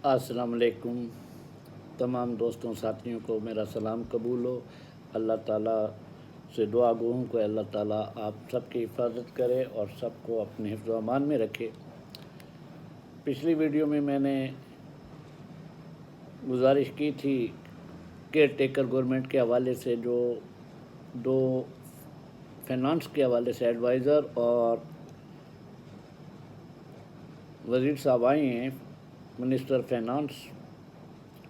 السلام علیکم تمام دوستوں ساتھیوں کو میرا سلام قبول ہو۔ اللہ تعالیٰ سے دعا گو ہوں کہ اللہ تعالیٰ آپ سب کی حفاظت کرے اور سب کو اپنے حفظ و امان میں رکھے۔ پچھلی ویڈیو میں نے گزارش کی تھی کیئر ٹیکر گورنمنٹ کے حوالے سے، جو دو فائنانس کے حوالے سے ایڈوائزر اور وزیر صاحب آئے ہیں، minister finance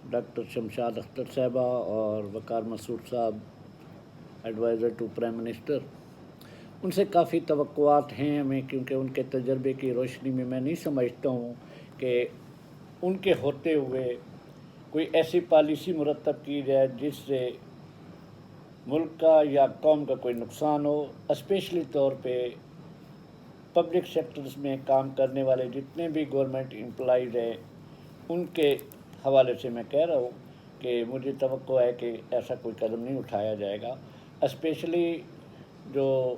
doctor Shamshad Akhtar صاحبہ اور وقار مسعود صاحب ایڈوائزر ٹو پرائم منسٹر۔ ان سے کافی توقعات ہیں ہمیں، کیونکہ ان کے تجربے کی روشنی میں نہیں سمجھتا ہوں کہ ان کے ہوتے ہوئے کوئی ایسی پالیسی مرتب کی جائے جس سے ملک کا یا قوم کا کوئی نقصان ہو، اسپیشلی طور پہ پبلک سیکٹرز میں کام کرنے والے جتنے بھی گورنمنٹ امپلائیز ہیں ان کے حوالے سے میں کہہ رہا ہوں کہ مجھے توقع ہے کہ ایسا کوئی قدم نہیں اٹھایا جائے گا۔ اسپیشلی جو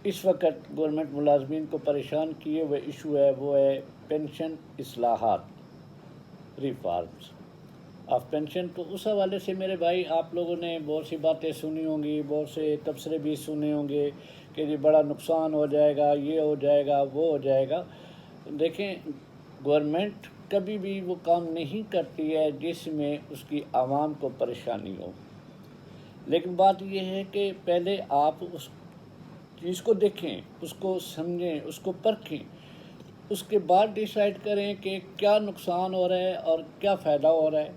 اس وقت گورنمنٹ ملازمین کو پریشان کیے ہوئے ایشو ہے وہ ہے پینشن اصلاحات، ریفارمز آف پینشن۔ تو اس حوالے سے میرے بھائی آپ لوگوں نے بہت سی باتیں سنی ہوں گی، بہت سے تبصرے بھی سنے ہوں گے کہ جی بڑا نقصان ہو جائے گا، یہ ہو جائے گا، وہ ہو جائے گا۔ دیکھیں، گورنمنٹ کبھی بھی وہ کام نہیں کرتی ہے جس میں اس کی عوام کو پریشانی ہو، لیکن بات یہ ہے کہ پہلے آپ اس چیز کو دیکھیں، اس کو سمجھیں، اس کو پرکھیں، اس کے بعد ڈیسائیڈ کریں کہ کیا نقصان ہو رہا ہے اور کیا فائدہ ہو رہا ہے۔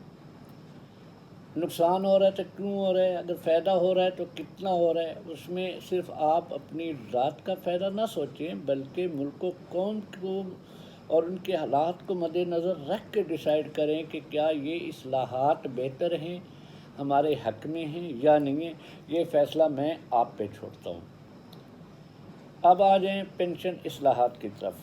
نقصان ہو رہا ہے تو کیوں ہو رہا ہے، اگر فائدہ ہو رہا ہے تو کتنا ہو رہا ہے۔ اس میں صرف آپ اپنی ذات کا فائدہ نہ سوچیں، بلکہ ملک کو، قوم کو اور ان کے حالات کو مد نظر رکھ کے ڈیسائیڈ کریں کہ کیا یہ اصلاحات بہتر ہیں، ہمارے حق میں ہیں یا نہیں ہیں۔ یہ فیصلہ میں آپ پہ چھوڑتا ہوں۔ اب آ جائیں پینشن اصلاحات کی طرف۔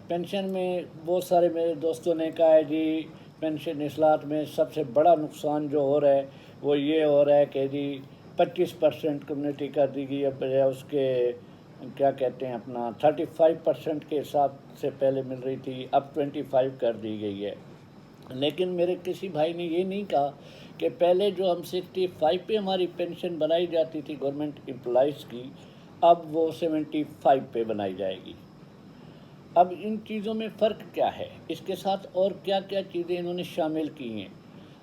پینشن میں بہت سارے میرے دوستوں نے کہا ہے جی پینشن اصلاحات میں سب سے بڑا نقصان جو ہو رہا ہے وہ یہ ہو رہا ہے کہ جی 25% کمیونٹی کر دی گئی ہے، بجائے اس کے کیا کہتے ہیں اپنا 35% کے حساب سے پہلے مل رہی تھی، اب 25 کر دی گئی ہے۔ لیکن میرے کسی بھائی نے یہ نہیں کہا کہ پہلے جو ہم 65 پہ ہماری پینشن بنائی جاتی تھی گورنمنٹ امپلائیز کی، اب وہ 75 پہ بنائی جائے گی۔ اب ان چیزوں میں فرق کیا ہے، اس کے ساتھ اور کیا کیا چیزیں انہوں نے شامل کی ہیں۔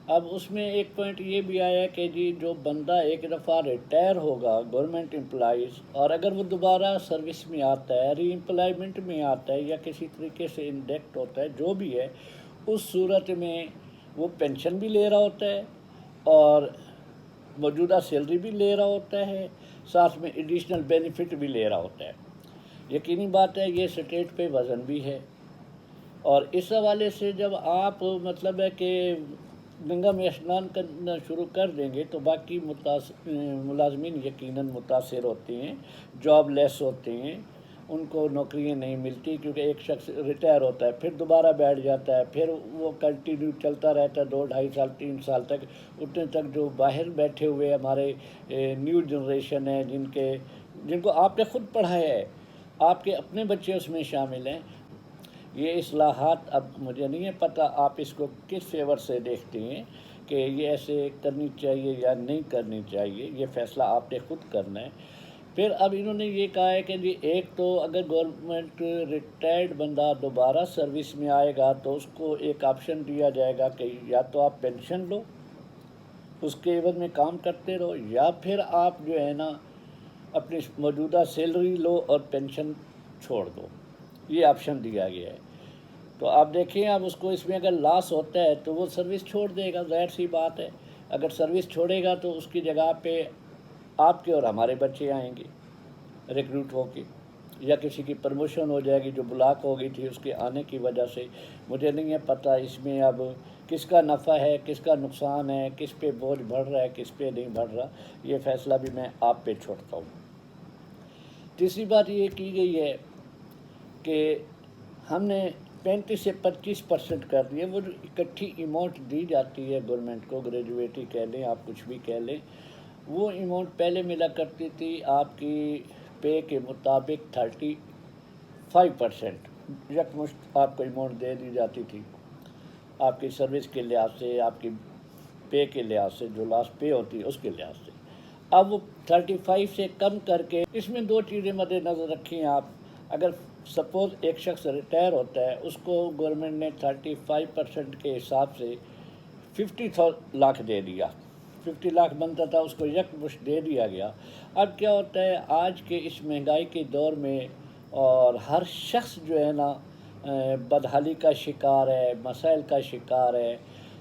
اب اس میں ایک پوائنٹ یہ بھی آیا کہ جی جو بندہ ایک دفعہ ریٹائر ہوگا گورنمنٹ امپلائیز، اور اگر وہ دوبارہ سروس میں آتا ہے، ری امپلائمنٹ میں آتا ہے یا کسی طریقے سے انڈیکٹ ہوتا ہے، جو بھی ہے، اس صورت میں وہ پینشن بھی لے رہا ہوتا ہے اور موجودہ سیلری بھی لے رہا ہوتا ہے، ساتھ میں ایڈیشنل بینیفٹ بھی لے رہا ہوتا ہے۔ یقینی بات ہے یہ اسٹیٹ پہ وزن بھی ہے، اور اس حوالے سے جب آپ مطلب ہے کہ گنگا میں اسنان کرنا شروع کر دیں گے تو باقی ملازمین یقیناً متاثر ہوتے ہیں، جاب لیس ہوتے ہیں، ان کو نوکریاں نہیں ملتی، کیونکہ ایک شخص ریٹائر ہوتا ہے پھر دوبارہ بیٹھ جاتا ہے، پھر وہ کنٹینیو چلتا رہتا ہے 2 ڈھائی سال 3 سال تک۔ اتنے تک جو باہر بیٹھے ہوئے ہمارے نیو جنریشن ہے، جن کو آپ نے خود پڑھایا ہے، آپ کے اپنے بچے اس میں شامل ہیں۔ یہ اصلاحات اب مجھے نہیں ہے پتہ آپ اس کو کس فیور سے دیکھتے ہیں کہ یہ ایسے کرنی چاہیے یا نہیں کرنی چاہیے، یہ فیصلہ آپ نے خود کرنا ہے۔ پھر اب انہوں نے یہ کہا ہے کہ جی ایک تو اگر گورنمنٹ ریٹائرڈ بندہ دوبارہ سروس میں آئے گا تو اس کو ایک آپشن دیا جائے گا کہ یا تو آپ پینشن لو، اس کے عوض میں کام کرتے رہو، یا پھر آپ جو ہے نا اپنی موجودہ سیلری لو اور پینشن چھوڑ دو۔ یہ آپشن دیا گیا ہے۔ تو آپ دیکھیں اب اس کو اس میں اگر لاس ہوتا ہے تو وہ سروس چھوڑ دے گا، ظاہر سی بات ہے۔ اگر سروس چھوڑے گا تو اس کی جگہ پہ آپ کے اور ہمارے بچے آئیں گے ریکروٹ ہو کے، یا کسی کی پروموشن ہو جائے گی جو بلاک ہو گئی تھی اس کے آنے کی وجہ سے۔ مجھے نہیں ہے پتہ اس میں اب کس کا نفع ہے، کس کا نقصان ہے، کس پہ بوجھ بڑھ رہا ہے، کس پہ نہیں بڑھ رہا، یہ فیصلہ بھی میں آپ پہ چھوڑتا ہوں۔ تیسری بات یہ کی گئی ہے کہ ہم نے 35 سے 25% کر دیا۔ وہ جو اکٹھی اماؤنٹ دی جاتی ہے گورنمنٹ کو، گریجویٹی کہہ لیں، آپ کچھ بھی کہہ لیں، وہ اماؤنٹ پہلے ملا کرتی تھی آپ کی پے کے مطابق 35%، یکمشت آپ کو اماؤنٹ دے دی جاتی تھی۔ آپ کی سروس کے لحاظ سے، آپ کی پے کے لحاظ سے، جو لاسٹ پے ہوتی ہے اس کے لحاظ سے۔ اب وہ 35 سے کم کر کے، اس میں دو چیزیں مد نظر رکھیں آپ۔ اگر سپوز ایک شخص ریٹائر ہوتا ہے، اس کو گورنمنٹ نے 35% کے حساب سے 50 لاکھ دے دیا، 50 لاکھ بنتا تھا، اس کو یک مشت دے دیا گیا۔ اب کیا ہوتا ہے آج کے اس مہنگائی کے دور میں، اور ہر شخص جو ہے نا بدحالی کا شکار ہے، مسائل کا شکار ہے۔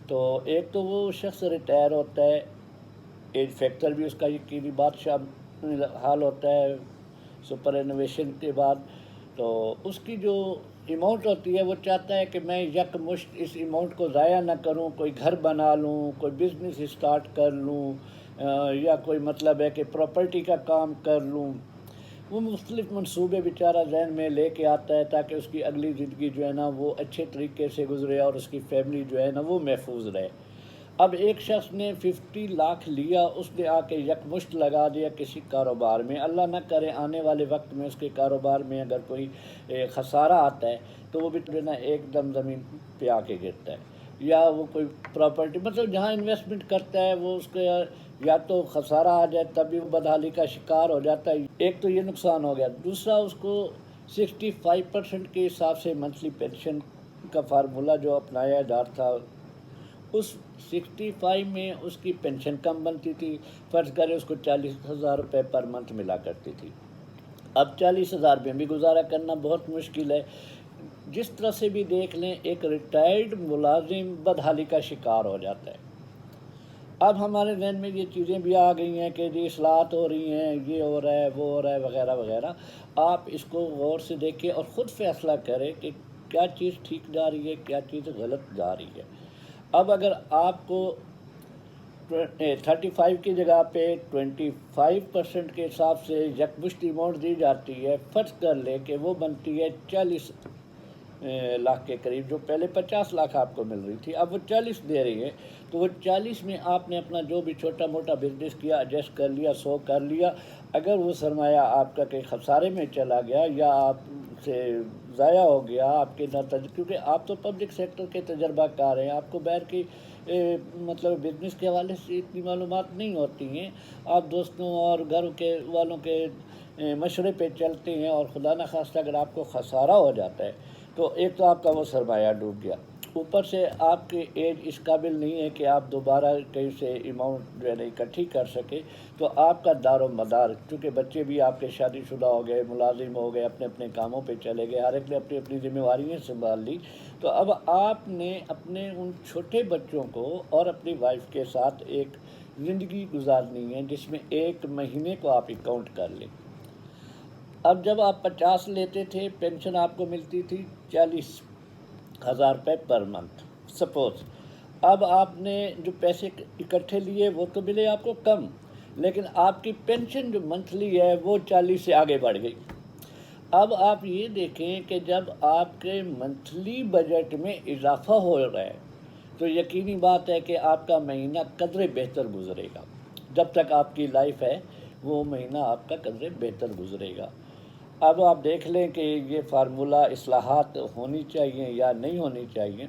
تو ایک تو وہ شخص ریٹائر ہوتا ہے، ایج فیکٹر بھی اس کا یقینی بات حال ہوتا ہے سپر انویشن کے بعد۔ تو اس کی جو اماؤنٹ ہوتی ہے وہ چاہتا ہے کہ میں یک مشت اس اماؤنٹ کو ضائع نہ کروں، کوئی گھر بنا لوں، کوئی بزنس اسٹارٹ کر لوں، یا کوئی مطلب ہے کہ پراپرٹی کا کام کر لوں۔ وہ مختلف منصوبے بیچارہ ذہن میں لے کے آتا ہے تاکہ اس کی اگلی زندگی جو ہے نا وہ اچھے طریقے سے گزرے اور اس کی فیملی جو ہے نا وہ محفوظ رہے۔ اب ایک شخص نے 50 لاکھ لیا، اس نے آ کے یکمشت لگا دیا کسی کاروبار میں، اللہ نہ کرے آنے والے وقت میں اس کے کاروبار میں اگر کوئی خسارہ آتا ہے تو وہ بھی جو نا ایک دم زمین پہ آ کے گرتا ہے، یا وہ کوئی پراپرٹی مطلب جہاں انویسٹمنٹ کرتا ہے وہ اس کے یا تو خسارہ آ جائے تب بھی وہ بدحالی کا شکار ہو جاتا ہے۔ ایک تو یہ نقصان ہو گیا، دوسرا اس کو 65% کے حساب سے منتھلی پینشن کا فارمولہ جو اپنایا جا تھا، اس 65 میں اس کی پینشن کم بنتی تھی۔ فرض کرے اس کو 40,000 روپے پر منتھ ملا کرتی تھی، اب 40,000 میں بھی گزارا کرنا بہت مشکل ہے۔ جس طرح سے بھی دیکھ لیں ایک ریٹائرڈ ملازم بدحالی کا شکار ہو جاتا ہے۔ اب ہمارے ذہن میں یہ چیزیں بھی آ گئی ہیں کہ جی اصلاحات ہو رہی ہیں، یہ ہو رہا ہے، وہ ہو رہا ہے، وغیرہ وغیرہ۔ آپ اس کو غور سے دیکھیں اور خود فیصلہ کریں کہ کیا چیز ٹھیک جا رہی ہے، کیا چیز غلط جا رہی ہے۔ اب اگر آپ کو 35 کی جگہ پہ 25% کے حساب سے یکمشت اماؤنٹ دی جاتی ہے، فرض کر لیں کہ وہ بنتی ہے 40 لاکھ کے قریب، جو پہلے 50 لاکھ آپ کو مل رہی تھی، اب وہ 40 دے رہی ہے، تو وہ 40 میں آپ نے اپنا جو بھی چھوٹا موٹا بزنس کیا ایڈجسٹ کر لیا، 100 کر لیا۔ اگر وہ سرمایہ آپ کا کہیں خسارے میں چلا گیا یا آپ سے ضائع ہو گیا، آپ کے کیونکہ آپ تو پبلک سیکٹر کے تجربہ کار ہیں، آپ کو باہر کی مطلب بزنس کے حوالے سے اتنی معلومات نہیں ہوتی ہیں، آپ دوستوں اور گھر کے والوں کے مشورے پہ چلتے ہیں، اور خدا نخواستہ اگر آپ کو خسارہ ہو جاتا ہے تو ایک تو آپ کا وہ سرمایہ ڈوب گیا، اوپر سے آپ کی ایج اس قابل نہیں ہے کہ آپ دوبارہ کہیں سے اماؤنٹ جو ہے اکٹھی کر سکے، تو آپ کا دار و مدار، چونکہ بچے بھی آپ کے شادی شدہ ہو گئے، ملازم ہو گئے، اپنے اپنے کاموں پہ چلے گئے، ہر ایک نے اپنی اپنی ذمہ داریاں سنبھال لی، تو اب آپ نے اپنے ان چھوٹے بچوں کو اور اپنی وائف کے ساتھ ایک زندگی گزارنی ہے جس میں ایک مہینے کو آپ اکاؤنٹ کر لیں۔ اب جب آپ 50 لیتے تھے، پینشن آپ کو ملتی تھی 40,000 روپے پر منتھ سپوز۔ اب آپ نے جو پیسے اکٹھے لیے وہ تو ملے آپ کو کم، لیکن آپ کی پینشن جو منتھلی ہے وہ 40 سے آگے بڑھ گئی۔ اب آپ یہ دیکھیں کہ جب آپ کے منتھلی بجٹ میں اضافہ ہو رہا ہے تو یقینی بات ہے کہ آپ کا مہینہ قدرے بہتر گزرے گا، جب تک آپ کی لائف ہے وہ مہینہ آپ کا قدرے بہتر گزرے گا۔ اب آپ دیکھ لیں کہ یہ فارمولہ اصلاحات ہونی چاہیے یا نہیں ہونی چاہیے۔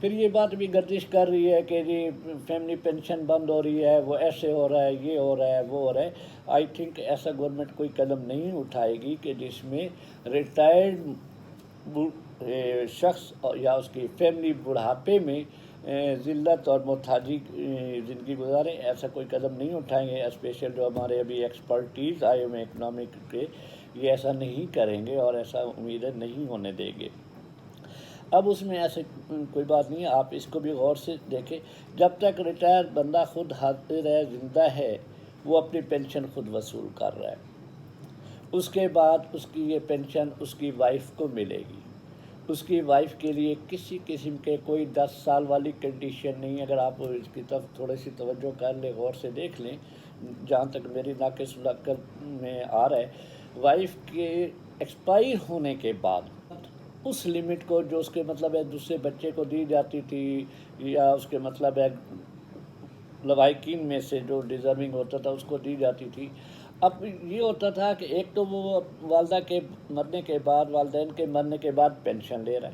پھر یہ بات بھی گردش کر رہی ہے کہ جی فیملی پینشن بند ہو رہی ہے، وہ ایسے ہو رہا ہے، یہ ہو رہا ہے، وہ ہو رہا ہے۔ آئی تھنک ایسا گورنمنٹ کوئی قدم نہیں اٹھائے گی کہ جس میں ریٹائرڈ شخص یا اس کی فیملی بڑھاپے میں ذلت اور محتاجی زندگی گزارے، ایسا کوئی قدم نہیں اٹھائیں گے۔ اسپیشل جو ہمارے ابھی ایکسپرٹیز آئے ہوئے اکنامک کے، یہ ایسا نہیں کریں گے اور ایسا امیدیں نہیں ہونے دیں گے۔ اب اس میں ایسے کوئی بات نہیں ہے، آپ اس کو بھی غور سے دیکھیں۔ جب تک ریٹائر بندہ خود حاضر ہے، زندہ ہے، وہ اپنی پینشن خود وصول کر رہا ہے، اس کے بعد اس کی یہ پینشن اس کی وائف کو ملے گی۔ اس کی وائف کے لیے کسی قسم کے کوئی 10 سال والی کنڈیشن نہیں۔ اگر آپ اس کی طرف تھوڑی سی توجہ کر لیں، غور سے دیکھ لیں، جہاں تک میری ناقص سلاکت میں آ رہا ہے، وائف کے ایکسپائر ہونے کے بعد اس لیمٹ کو جو اس کے مطلب ہے دوسرے بچے کو دی جاتی تھی، یا اس کے مطلب ہے لواحقین میں سے جو ڈیزرونگ ہوتا تھا اس کو دی جاتی تھی۔ اب یہ ہوتا تھا کہ ایک تو وہ والدہ کے مرنے کے بعد، والدین کے مرنے کے بعد پینشن لے رہا ہے،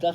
10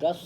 10